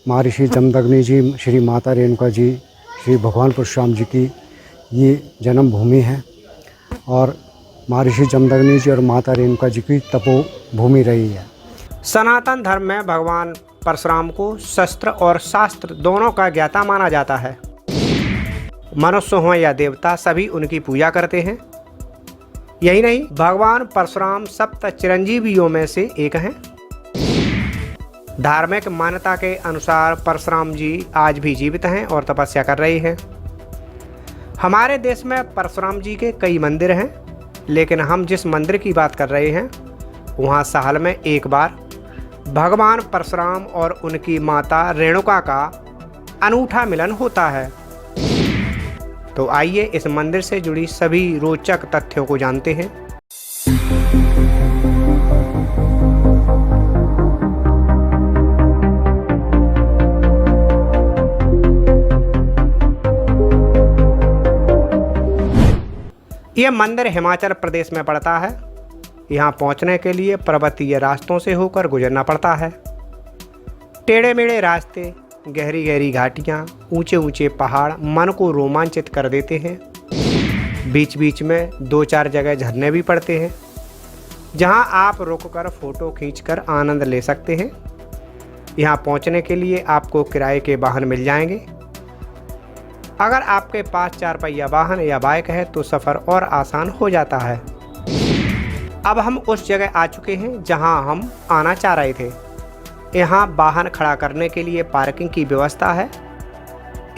महर्षि जमदग्नि जी, श्री माता रेणुका जी, श्री भगवान परशुराम जी की ये जन्मभूमि है और महर्षि जमदग्नि जी और माता रेणुका जी की तपोभूमि रही है। सनातन धर्म में भगवान परशुराम को शस्त्र और शास्त्र दोनों का ज्ञाता माना जाता है। मनुष्य हों या देवता सभी उनकी पूजा करते हैं। यही नहीं, भगवान परशुराम सप्त चिरंजीवियों में से एक हैं। धार्मिक मान्यता के अनुसार परशुराम जी आज भी जीवित हैं और तपस्या कर रहे हैं। हमारे देश में परशुराम जी के कई मंदिर हैं, लेकिन हम जिस मंदिर की बात कर रहे हैं वहाँ साल में एक बार भगवान परशुराम और उनकी माता रेणुका का अनूठा मिलन होता है। तो आइए इस मंदिर से जुड़ी सभी रोचक तथ्यों को जानते हैं। यह मंदिर हिमाचल प्रदेश में पड़ता है। यहाँ पहुँचने के लिए पर्वतीय रास्तों से होकर गुजरना पड़ता है। टेढ़े मेढ़े रास्ते, गहरी गहरी घाटियाँ, ऊंचे ऊंचे पहाड़ मन को रोमांचित कर देते हैं। बीच बीच में 2-4 जगह झरने भी पड़ते हैं, जहाँ आप रुककर फ़ोटो खींचकर आनंद ले सकते हैं। यहाँ पहुँचने के लिए आपको किराए के वाहन मिल जाएंगे। अगर आपके पास 4 पहिया वाहन या बाइक है तो सफ़र और आसान हो जाता है। अब हम उस जगह आ चुके हैं जहां हम आना चाह रहे थे। यहां वाहन खड़ा करने के लिए पार्किंग की व्यवस्था है।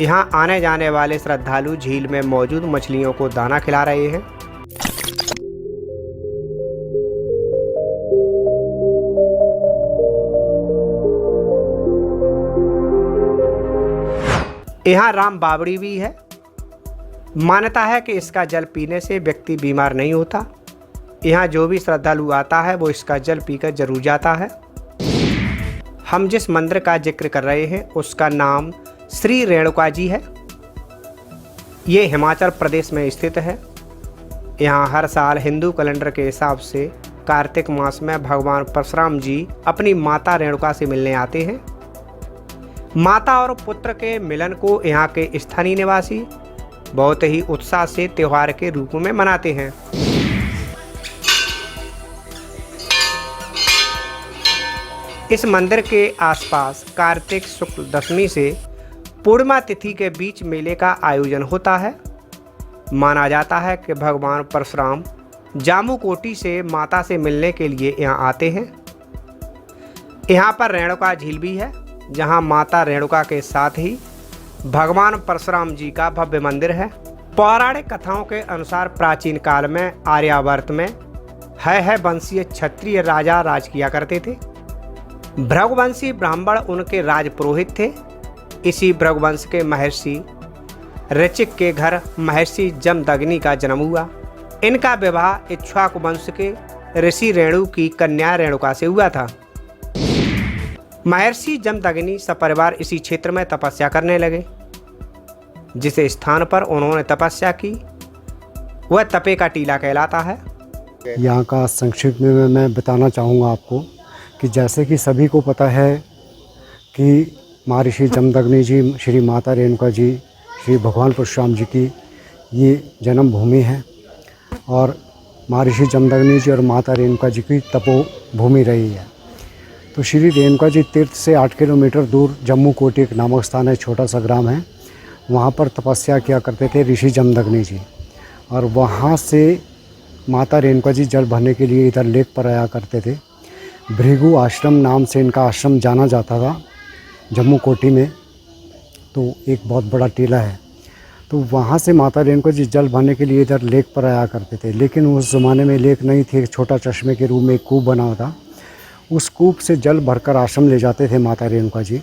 यहां आने जाने वाले श्रद्धालु झील में मौजूद मछलियों को दाना खिला रहे हैं। यहाँ राम बावड़ी भी है। मान्यता है कि इसका जल पीने से व्यक्ति बीमार नहीं होता। यहाँ जो भी श्रद्धालु आता है वो इसका जल पीकर जरूर जाता है। हम जिस मंदिर का जिक्र कर रहे हैं उसका नाम श्री रेणुका जी है। ये हिमाचल प्रदेश में स्थित है। यहाँ हर साल हिंदू कैलेंडर के हिसाब से कार्तिक मास में भगवान परशुराम जी अपनी माता रेणुका से मिलने आते हैं। माता और पुत्र के मिलन को यहाँ के स्थानीय निवासी बहुत ही उत्साह से त्योहार के रूप में मनाते हैं। इस मंदिर के आसपास कार्तिक शुक्ल दशमी से पूर्णिमा तिथि के बीच मेले का आयोजन होता है। माना जाता है कि भगवान परशुराम जामुकोटी से माता से मिलने के लिए यहाँ आते हैं। यहाँ पर रेणुका झील भी है, जहाँ माता रेणुका के साथ ही भगवान परशुराम जी का भव्य मंदिर है। पौराणिक कथाओं के अनुसार प्राचीन काल में आर्यावर्त में है वंशीय क्षत्रिय राजा राज किया करते थे। भृगुवंशी ब्राह्मण उनके राज पुरोहित थे। इसी भृगुवंश के महर्षि ऋचिक के घर महर्षि जमदग्नि का जन्म हुआ। इनका विवाह इक्ष्वाकु वंश के ऋषि रेणु की कन्या रेणुका से हुआ था। महर्षि जमदग्नि सपरिवार इसी क्षेत्र में तपस्या करने लगे। जिस स्थान पर उन्होंने तपस्या की वह तपे का टीला कहलाता है। यहाँ का संक्षिप्त में मैं बताना चाहूँगा आपको कि जैसे कि सभी को पता है कि महर्षि जमदग्नि जी, श्री माता रेणुका जी, श्री भगवान परशुराम जी की ये जन्मभूमि है और महर्षि जमदग्नि जी और माता रेणुका जी की तपोभूमि रही है। तो श्री रेणुका जी तीर्थ से 8 किलोमीटर दूर जम्मूकोटी एक नामक स्थान है, छोटा सा ग्राम है। वहाँ पर तपस्या किया करते थे ऋषि जमदग्नि जी और वहाँ से माता रेणुका जी जल भरने के लिए इधर लेक पर आया करते थे। भृगु आश्रम नाम से इनका आश्रम जाना जाता था जम्मूकोटी में। तो एक बहुत बड़ा टीला है, तो वहाँ से माता रेणुका जी जल भरने के लिए इधर लेक पर आया करते थे। लेकिन उस ज़माने में लेक नहीं थी, एक छोटा चश्मे के रूप में एक कूप बना हुआ था। उस कूप से जल भरकर आश्रम ले जाते थे माता रेणुका जी।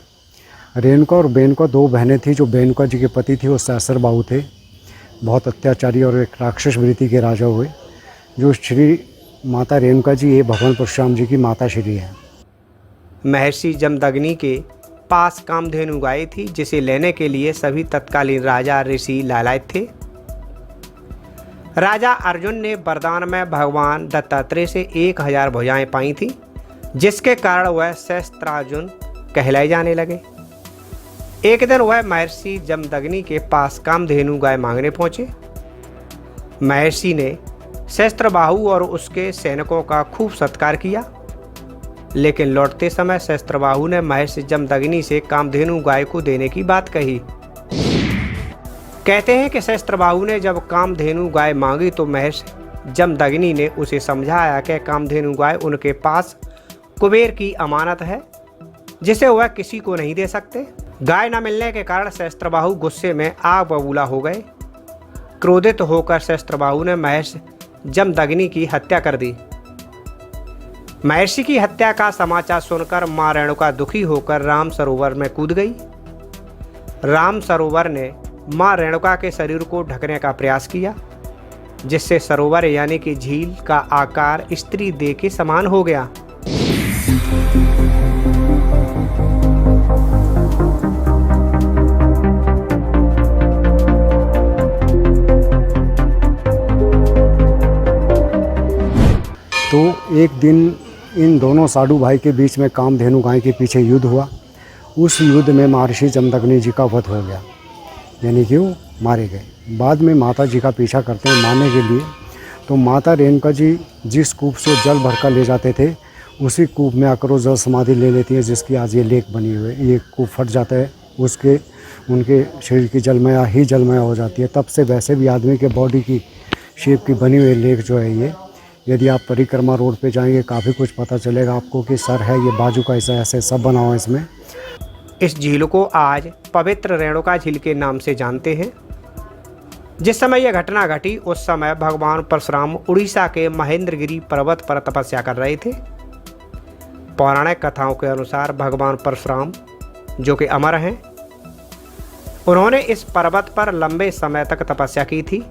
रेणुका और बेनुका 2 बहनें थीं। जो बेनुका जी के पति थे वो सहस्र बाहु थे, बहुत अत्याचारी और एक राक्षस वृत्ति के राजा हुए। जो श्री माता रेणुका जी ये भगवान परशुराम जी की माता श्री है। महर्षि जमदग्नि के पास कामधेनु गाय थी, जिसे लेने के लिए सभी तत्कालीन राजा ऋषि लालायित थे। राजा अर्जुन ने वरदान में भगवान दत्तात्रेय से 1000 भुजाएं पाई थी, जिसके कारण वह सहस्त्रार्जुन कहलाए जाने लगे। एक दिन वह महर्षि जमदग्नि के पास कामधेनु गाय मांगने पहुंचे। महर्षि ने सहस्त्रबाहु और उसके सैनिकों का खूब सत्कार किया, लेकिन लौटते समय सहस्त्रबाहु ने महर्षि जमदग्नि से कामधेनु गाय को देने की बात कही। कहते हैं कि सहस्त्रबाहु ने जब कामधेनु गाय मांगी तो महर्षि जमदग्नि ने उसे समझाया कि कामधेनु गाय उनके पास कुबेर की अमानत है, जिसे वह किसी को नहीं दे सकते। गाय न मिलने के कारण सहस्त्रबाहु गुस्से में आग बबूला हो गए। क्रोधित होकर सहस्त्रबाहु ने महर्षि जमदग्नि की हत्या कर दी। महर्षि की हत्या का समाचार सुनकर मां रेणुका दुखी होकर राम सरोवर में कूद गई। राम सरोवर ने मां रेणुका के शरीर को ढकने का प्रयास किया, जिससे सरोवर यानी कि झील का आकार स्त्री देह के समान हो गया। तो एक दिन इन दोनों साधु भाई के बीच में कामधेनु गाय के पीछे युद्ध हुआ। उस युद्ध में महर्षि जमदग्नि जी का वध हो गया, यानी कि वो मारे गए। बाद में माता जी का पीछा करते हैं मारने के लिए, तो माता रेणुका जी जिस कूप से जल भरकर ले जाते थे उसी कूप में आकर वो जल समाधि ले लेती है, जिसकी आज ये लेक बनी हुई है। ये कूप फट जाता है, उनके शरीर की जलमया ही जलमया हो जाती है। तब से वैसे भी आदमी के बॉडी की शेप की बनी हुई लेक जो है ये, यदि आप परिक्रमा रोड पे जाएंगे काफ़ी कुछ पता चलेगा आपको कि सर है, ये बाजू का ऐसा ऐसे सब बना हुआ है इसमें। इस झील को आज पवित्र रेणुका झील के नाम से जानते हैं। जिस समय यह घटना घटी उस समय भगवान परशुराम उड़ीसा के महेंद्रगिरी पर्वत पर तपस्या कर रहे थे। पौराणिक कथाओं के अनुसार भगवान परशुराम, जो कि अमर हैं, उन्होंने इस पर्वत पर लंबे समय तक तपस्या की थी।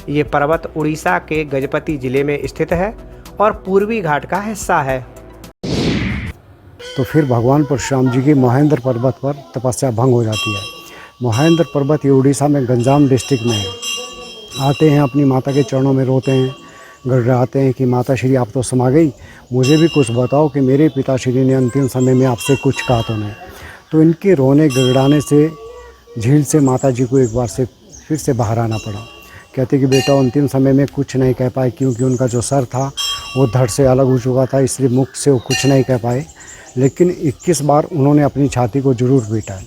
ये पर्वत उड़ीसा के गजपति जिले में स्थित है और पूर्वी घाट का हिस्सा है। तो फिर भगवान परशुराम जी की महेंद्र पर्वत पर तपस्या भंग हो जाती है। महेंद्र पर्वत ये उड़ीसा में गंजाम डिस्ट्रिक्ट में है। आते हैं अपनी माता के चरणों में रोते हैं, गड़गड़ाते हैं कि माता श्री आप तो समा गई, मुझे भी कुछ बताओ कि मेरे पिता श्री ने अंतिम समय में आपसे कुछ कहा तो नहीं। तो इनके रोने गड़गड़ाने से झील से माता जी को एक बार से फिर से बाहर आना पड़ा। कहते कि बेटा अंतिम समय में कुछ नहीं कह पाए, क्योंकि उनका जो सर था वो धड़ से अलग हो चुका था, इसलिए मुख से वो कुछ नहीं कह पाए। लेकिन 21 बार उन्होंने अपनी छाती को जरूर पीटा।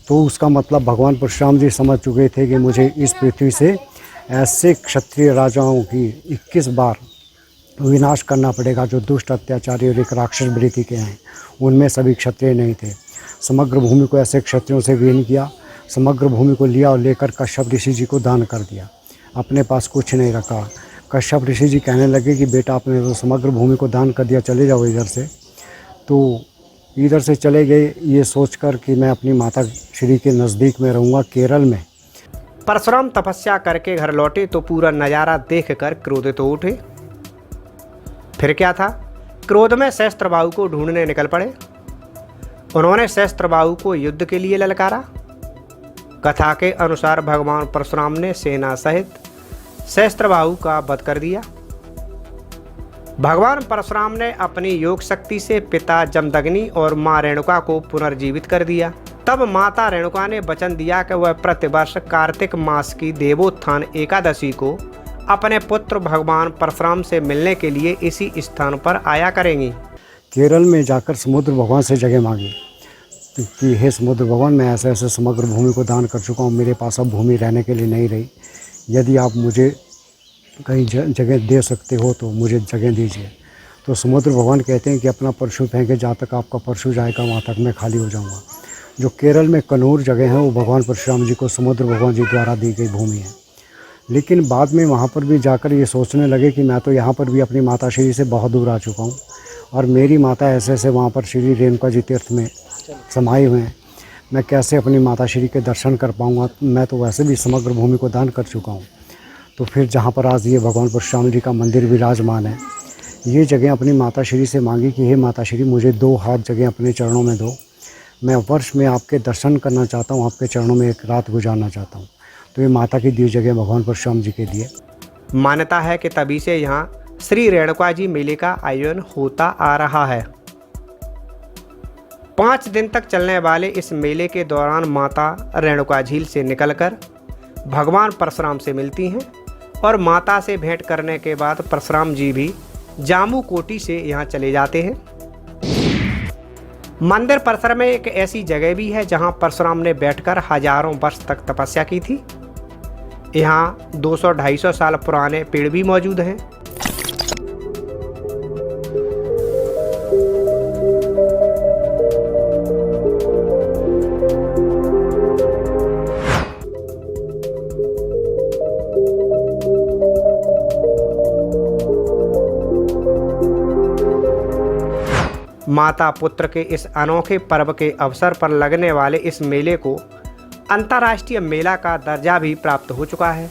तो उसका मतलब भगवान परशुराम जी समझ चुके थे कि मुझे इस पृथ्वी से ऐसे क्षत्रिय राजाओं की 21 बार विनाश करना पड़ेगा जो दुष्ट, अत्याचारी और एक राक्षस वृत्ति के हैं। उनमें सभी क्षत्रिय नहीं थे। समग्र भूमि को ऐसे क्षत्रियों से विहीन किया। समग्र भूमि को लिया और लेकर कश्यप ऋषि जी को दान कर दिया। अपने पास कुछ नहीं रखा। कश्यप ऋषि जी कहने लगे कि बेटा आपने तो समग्र भूमि को दान कर दिया, चले जाओ इधर से। तो इधर से चले गए ये सोचकर कि मैं अपनी माता श्री के नज़दीक में रहूँगा, केरल में। परशुराम तपस्या करके घर लौटे तो पूरा नज़ारा देखकर क्रोधित हो उठे। फिर क्या था, क्रोध में सहस्त्रबाहु को ढूंढने निकल पड़े। उन्होंने सहस्त्रबाहु को युद्ध के लिए ललकारा। कथा के अनुसार भगवान परशुराम ने सेना सहित सहस्त्रबाहु का वध कर दिया। भगवान परशुराम ने अपनी योग शक्ति से पिता जमदग्नि और मां रेणुका को पुनर्जीवित कर दिया। तब माता रेणुका ने वचन दिया कि वह प्रतिवर्ष कार्तिक मास की देवोत्थान एकादशी को अपने पुत्र भगवान परशुराम से मिलने के लिए इसी स्थान पर आया करेंगी। केरल में जाकर समुद्र भगवान से जगह मांगी कि हे समुद्र भगवान, मैं ऐसे ऐसे समग्र भूमि को दान कर चुका हूँ, मेरे पास अब भूमि रहने के लिए नहीं रही। यदि आप मुझे कहीं जगह दे सकते हो तो मुझे जगह दीजिए। तो समुद्र भगवान कहते हैं कि अपना परशु फेंके, जहाँ तक आपका परशु जाएगा वहाँ तक मैं खाली हो जाऊँगा। जो केरल में कनूर जगह है वो भगवान परशुराम जी को समुद्र भगवान जी द्वारा दी गई भूमि है। लेकिन बाद में वहाँ पर भी जाकर ये सोचने लगे कि मैं तो यहाँ पर भी अपनी माता श्री से बहुत दूर आ चुका हूँ और मेरी माता ऐसे ऐसे वहाँ पर श्री रेणुका जी तीर्थ में समाये हुए हैं, मैं कैसे अपनी माता श्री के दर्शन कर पाऊँगा। मैं तो वैसे भी समग्र भूमि को दान कर चुका हूँ। तो फिर जहाँ पर आज ये भगवान परशुराम जी का मंदिर विराजमान है, ये जगह अपनी माता श्री से मांगी कि हे माता श्री, मुझे 2 हाथ जगह अपने चरणों में दो। मैं वर्ष में आपके दर्शन करना चाहता हूँ, आपके चरणों में एक रात गुजारना चाहता हूँ। तो ये माता की दी जगह भगवान परशुराम जी के लिए मान्यता है कि तभी से यहाँ श्री रेणुका जी मेले का आयोजन होता आ रहा है। 5 दिन तक चलने वाले इस मेले के दौरान माता रेणुका झील से निकलकर भगवान परशुराम से मिलती हैं और माता से भेंट करने के बाद परशुराम जी भी जामू कोटी से यहाँ चले जाते हैं। मंदिर परिसर में एक ऐसी जगह भी है जहाँ परशुराम ने बैठकर हजारों वर्ष तक तपस्या की थी। यहाँ 200-250 साल पुराने पेड़ भी मौजूद हैं। माता पुत्र के इस अनोखे पर्व के अवसर पर लगने वाले इस मेले को अंतर्राष्ट्रीय मेला का दर्जा भी प्राप्त हो चुका है।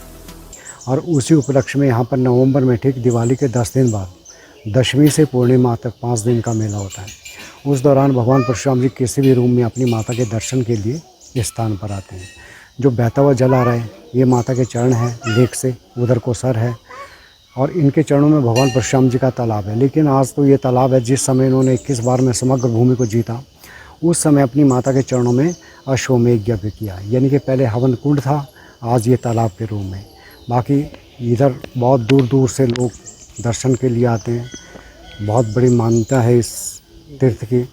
और उसी उपलक्ष्य में यहाँ पर नवंबर में ठीक दिवाली के 10 दिन बाद दशमी से पूर्णिमा तक 5 दिन का मेला होता है। उस दौरान भगवान परशुराम जी किसी भी रूम में अपनी माता के दर्शन के लिए इस स्थान पर आते हैं। जो बहता हुआ जल आ रहा है ये माता के चरण हैं, लेक से उधर को सर है और इनके चरणों में भगवान परशुराम जी का तालाब है। लेकिन आज तो ये तालाब है, जिस समय इन्होंने 21 बार में समग्र भूमि को जीता उस समय अपनी माता के चरणों में अश्वमेध यज्ञ किया, यानी कि पहले हवन कुंड था, आज ये तालाब के रूप में। बाकी इधर बहुत दूर दूर से लोग दर्शन के लिए आते हैं। बहुत बड़ी मान्यता है इस तीर्थ की।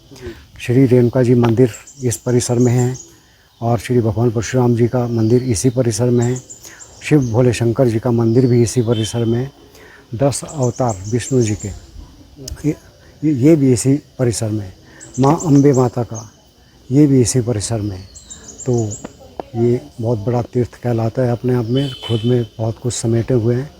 श्री रेणुका जी मंदिर इस परिसर में है और श्री भगवान परशुराम जी का मंदिर इसी परिसर में है। शिव भोले शंकर जी का मंदिर भी इसी परिसर में है। 10 अवतार विष्णु जी के ये भी इसी परिसर में। माँ अम्बे माता का ये भी इसी परिसर में। तो ये बहुत बड़ा तीर्थ कहलाता है अपने आप में, खुद में बहुत कुछ समेटे हुए हैं।